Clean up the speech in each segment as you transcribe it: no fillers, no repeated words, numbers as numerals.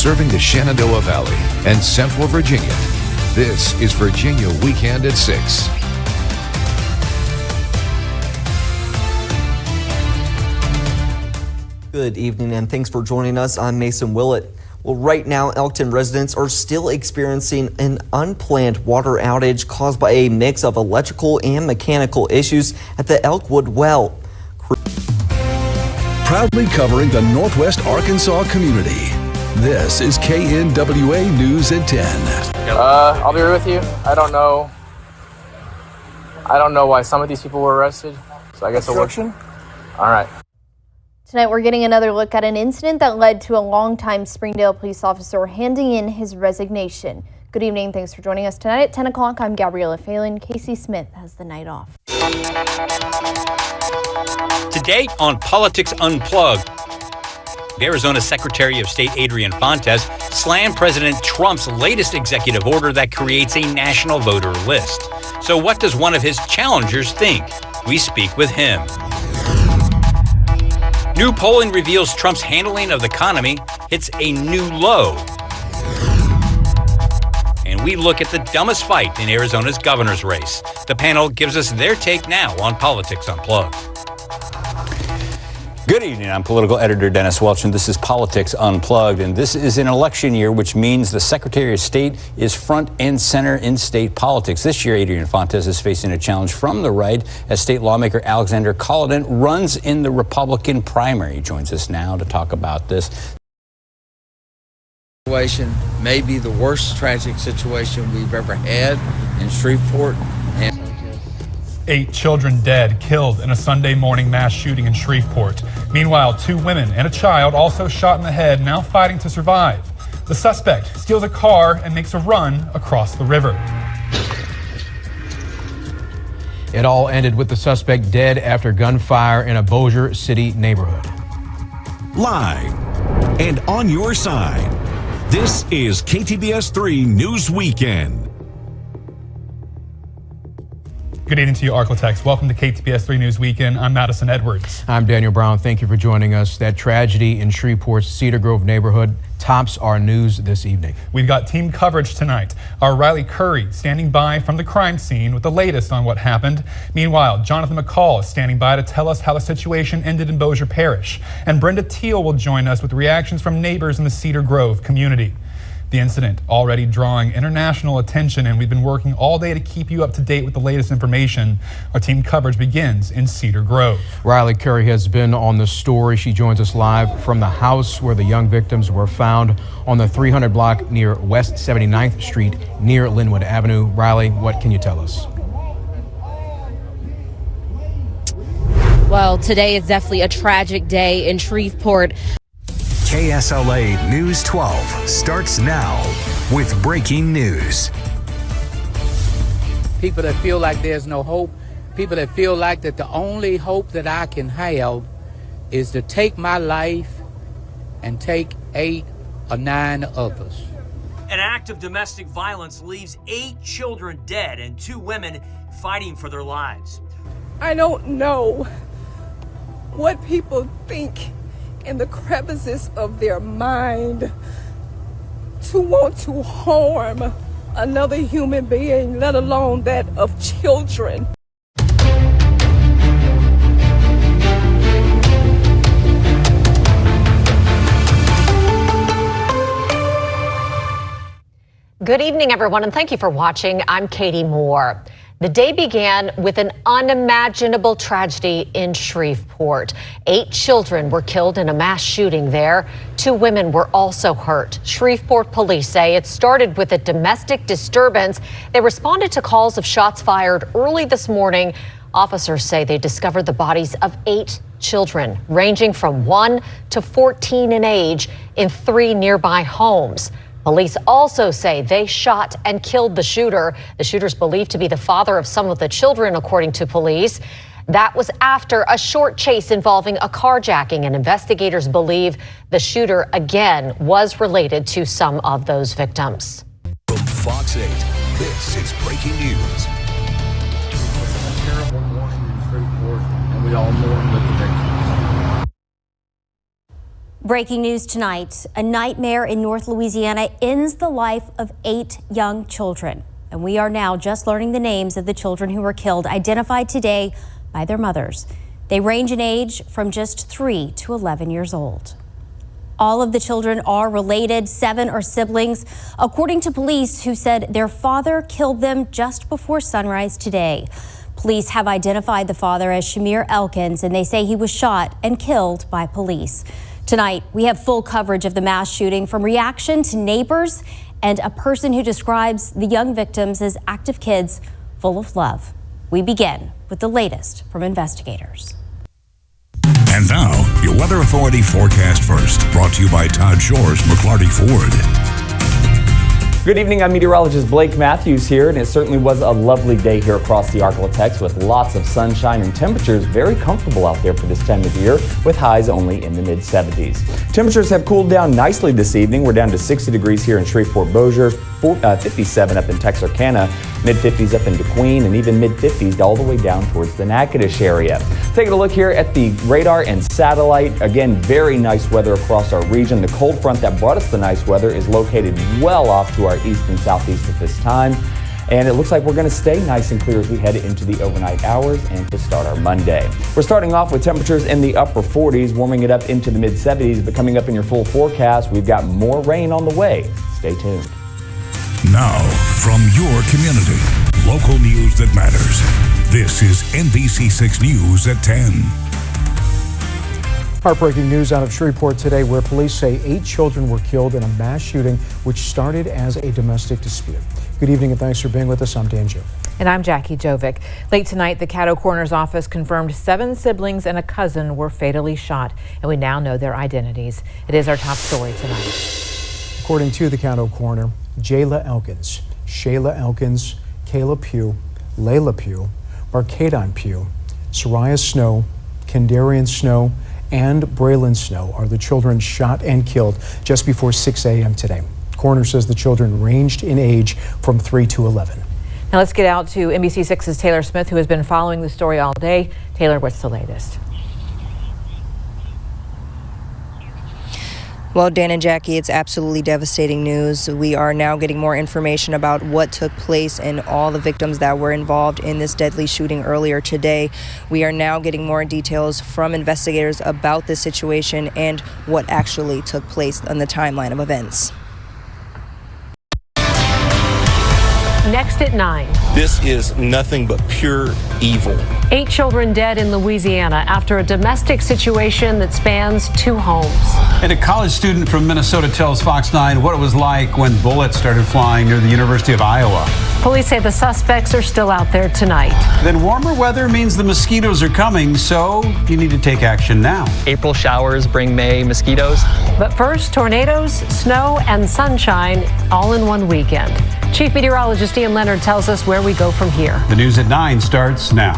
serving the Shenandoah Valley and Central Virginia. This is Virginia Weekend at 6. Good evening and thanks for joining us. I'm Mason Willett. Well, right now, Elkton residents are still experiencing an unplanned water outage caused by a mix of electrical and mechanical issues at the Elkwood well. Proudly covering the Northwest Arkansas community. This is KNWA News at 10. I'll be real with you. I don't know why some of these people were arrested. So I guess obstruction. All right. Tonight, we're getting another look at an incident that led to a longtime Springdale police officer handing in his resignation. Good evening. Thanks for joining us tonight at 10 o'clock. I'm Gabriella Phelan. Casey Smith has the night off. Today on Politics Unplugged, Arizona Secretary of State Adrian Fontes slammed President Trump's latest executive order that creates a national voter list. So what does one of his challengers think? We speak with him. New polling reveals Trump's handling of the economy hits a new low. And we look at the dumbest fight in Arizona's governor's race. The panel gives us their take now on Politics Unplugged. Good evening. I'm political editor Dennis Welch, and this is Politics Unplugged. And this is an election year, which means the Secretary of State is front and center in state politics. This year, Adrian Fontes is facing a challenge from the right as state lawmaker Alexander Colladin runs in the Republican primary. He joins us now to talk about this. Situation may be the worst tragic situation we've ever had in Shreveport. 8 children dead, killed in a Sunday morning mass shooting in Shreveport. Meanwhile, 2 women and a child also shot in the head, now fighting to survive. The suspect steals a car and makes a run across the river. It all ended with the suspect dead after gunfire in a Bossier City neighborhood. Live and on your side, this is KTBS 3 News Weekend. Good evening to you, Arklatex. Welcome to KTBS 3 News Weekend. I'm Madison Edwards. I'm Daniel Brown. Thank you for joining us. That tragedy in Shreveport's Cedar Grove neighborhood tops our news this evening. We've got team coverage tonight. Our Riley Curry standing by from the crime scene with the latest on what happened. Meanwhile, Jonathan McCall is standing by to tell us how the situation ended in Bossier Parish. And Brenda Teal will join us with reactions from neighbors in the Cedar Grove community. The incident already drawing international attention, and we've been working all day to keep you up to date with the latest information. Our team coverage begins in Cedar Grove. Riley Curry has been on the story. She joins us live from the house where the young victims were found on the 300 block near West 79th Street near Linwood Avenue. Riley, what can you tell us? Well, today is definitely a tragic day in Shreveport. KSLA News 12 starts now with breaking news. People that feel like there's no hope, people that feel like that the only hope that I can have is to take my life and take 8 or 9 others. An act of domestic violence leaves 8 children dead and 2 women fighting for their lives. I don't know what people think in the crevices of their mind to want to harm another human being, let alone that of children. Good evening, everyone, and thank you for watching. I'm Katie Moore. The day began with an unimaginable tragedy in Shreveport. 8 children were killed in a mass shooting there. 2 women were also hurt. Shreveport police say it started with a domestic disturbance. They responded to calls of shots fired early this morning. Officers say they discovered the bodies of 8 children, ranging from 1 to 14 in age, in 3 nearby homes. Police also say they shot and killed the shooter. The shooter's believed to be the father of some of the children, according to police. That was after a short chase involving a carjacking, and investigators believe the shooter again was related to some of those victims. From Fox 8, this is breaking news. A terrible morning in Shreveport, and we all mourn with the victims. Breaking news tonight. A nightmare in North Louisiana ends the life of 8 young children. And we are now just learning the names of the children who were killed, identified today by their mothers. They range in age from just 3 to 11 years old. All of the children are related. 7 are siblings, according to police who said their father killed them just before sunrise today. Police have identified the father as Shamir Elkins, and they say he was shot and killed by police. Tonight, we have full coverage of the mass shooting, from reaction to neighbors and a person who describes the young victims as active kids full of love. We begin with the latest from investigators. And now, your Weather Authority forecast first, brought to you by Todd Shore's McClarty Ford. Good evening, I'm meteorologist Blake Matthews here, and it certainly was a lovely day here across the Arklatex with lots of sunshine and temperatures very comfortable out there for this time of year, with highs only in the mid-70s. Temperatures have cooled down nicely this evening. We're down to 60 degrees here in Shreveport, Bossier, 57 up in Texarkana, mid-50s up in DeQueen, and even mid-50s all the way down towards the Natchitoches area. Taking a look here at the radar and satellite. Again, very nice weather across our region. The cold front that brought us the nice weather is located well off to our east and southeast at this time. And it looks like we're going to stay nice and clear as we head into the overnight hours and to start our Monday. We're starting off with temperatures in the upper 40s, warming it up into the mid-70s, but coming up in your full forecast, we've got more rain on the way. Stay tuned. Now, from your community, local news that matters. This is NBC6 News at 10. Heartbreaking news out of Shreveport today, where police say 8 children were killed in a mass shooting which started as a domestic dispute. Good evening and thanks for being with us. I'm Dan Jovic. And I'm Jackie Jovic. Late tonight, the Caddo Coroner's Office confirmed 7 siblings and a cousin were fatally shot, and we now know their identities. It is our top story tonight. According to the Caddo Coroner, Jayla Elkins, Shayla Elkins, Kayla Pugh, Layla Pugh, Barkadon Pugh, Soraya Snow, Kendarian Snow, and Braylon Snow are the children shot and killed just before 6 a.m. today. Coroner says the children ranged in age from 3 to 11. Now let's get out to NBC6's Taylor Smith, who has been following the story all day. Taylor, what's the latest? Well, Dan and Jackie, it's absolutely devastating news. We are now getting more information about what took place and all the victims that were involved in this deadly shooting earlier today. We are now getting more details from investigators about this situation and what actually took place on the timeline of events. Next at 9. This is nothing but pure evil. 8 children dead in Louisiana after a domestic situation that spans 2 homes. And a college student from Minnesota tells Fox 9 what it was like when bullets started flying near the University of Iowa. Police say the suspects are still out there tonight. Then warmer weather means the mosquitoes are coming, so you need to take action now. April showers bring May mosquitoes. But first, tornadoes, snow, and sunshine all in one weekend. Chief Meteorologist Ian Leonard tells us where we go from here. The news at 9 starts now.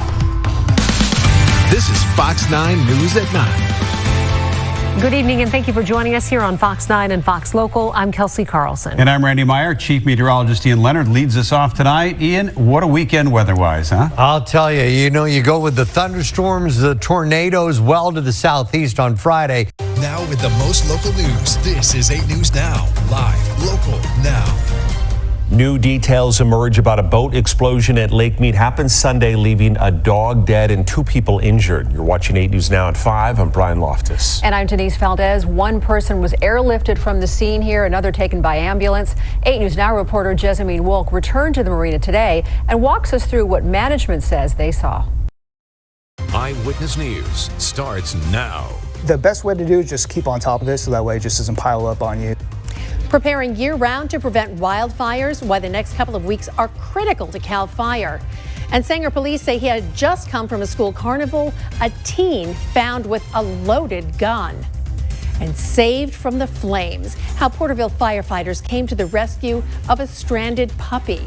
This is Fox 9 News at 9. Good evening, and thank you for joining us here on Fox 9 and Fox Local. I'm Kelsey Carlson. And I'm Randy Meyer. Chief Meteorologist Ian Leonard leads us off tonight. Ian, what a weekend weather-wise, huh? I'll tell you, you go with the thunderstorms, the tornadoes well to the southeast on Friday. Now with the most local news, this is 8 News Now, live, local, now. New details emerge about a boat explosion at Lake Mead. Happened Sunday, leaving a dog dead and 2 people injured. You're watching 8 News Now at 5. I'm Brian Loftus. And I'm Denise Valdez. 1 person was airlifted from the scene here, another taken by ambulance. 8 News Now reporter Jessamine Wolk returned to the marina today and walks us through what management says they saw. Eyewitness News starts now. The best way to do is just keep on top of it so that way it just doesn't pile up on you. Preparing year-round to prevent wildfires, why the next couple of weeks are critical to CAL FIRE. And Sanger police say he had just come from a school carnival, a teen found with a loaded gun and saved from the flames. How Porterville firefighters came to the rescue of a stranded puppy.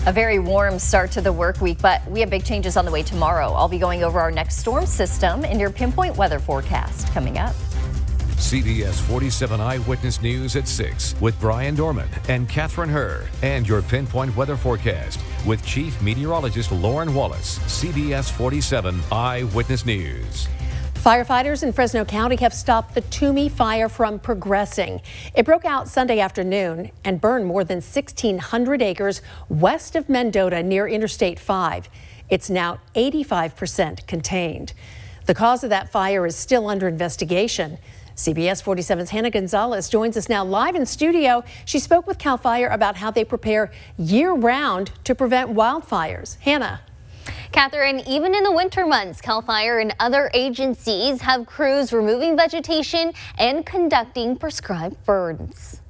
A very warm start to the work week, but we have big changes on the way tomorrow. I'll be going over our next storm system and your pinpoint weather forecast coming up. CBS 47 Eyewitness News at 6 with Brian Dorman and Catherine Herr, and your pinpoint weather forecast with Chief Meteorologist Lauren Wallace. CBS 47 Eyewitness News. Firefighters in Fresno County have stopped the Toomey fire from progressing. It broke out Sunday afternoon and burned more than 1,600 acres west of Mendota near Interstate 5. It's now 85% contained. The cause of that fire is still under investigation. CBS 47's Hannah Gonzalez joins us now live in studio. She spoke with CAL FIRE about how they prepare year-round to prevent wildfires. Hannah. Catherine, even in the winter months, CAL FIRE and other agencies have crews removing vegetation and conducting prescribed burns.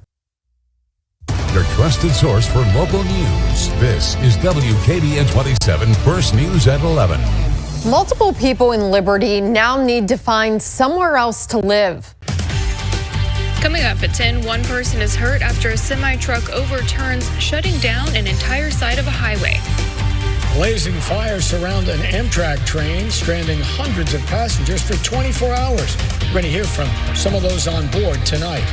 Your trusted source for local news. This is WKBN 27 First News at 11. Multiple people in Liberty now need to find somewhere else to live. Coming up at 10, one person is hurt after a semi-truck overturns, shutting down an entire side of a highway. Blazing fires surround an Amtrak train, stranding hundreds of passengers for 24 hours. We're going to hear from some of those on board tonight.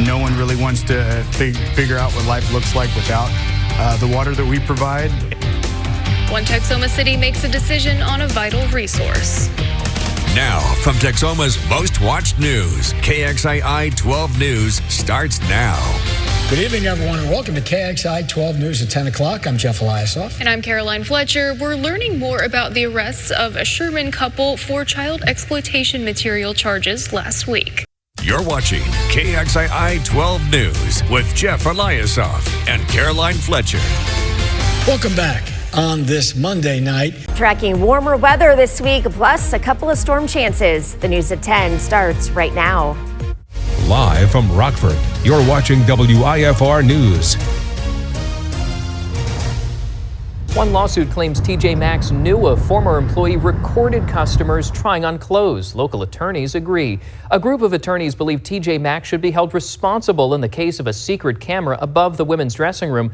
No one really wants to figure out what life looks like without the water that we provide. One Texoma city makes a decision on a vital resource. Now, from Texoma's most watched news, KXII 12 News starts now. Good evening, everyone, and welcome to KXI 12 News at 10 o'clock. I'm Jeff Eliasoff. And I'm Caroline Fletcher. We're learning more about the arrests of a Sherman couple for child exploitation material charges last week. You're watching KXII 12 News with Jeff Eliasoff and Caroline Fletcher. Welcome back on this Monday night. Tracking warmer weather this week, plus a couple of storm chances. The news at 10 starts right now. Live from Rockford, you're watching WIFR News. One lawsuit claims TJ Maxx knew a former employee recorded customers trying on clothes. Local attorneys agree. A group of attorneys believe TJ Maxx should be held responsible in the case of a secret camera above the women's dressing room.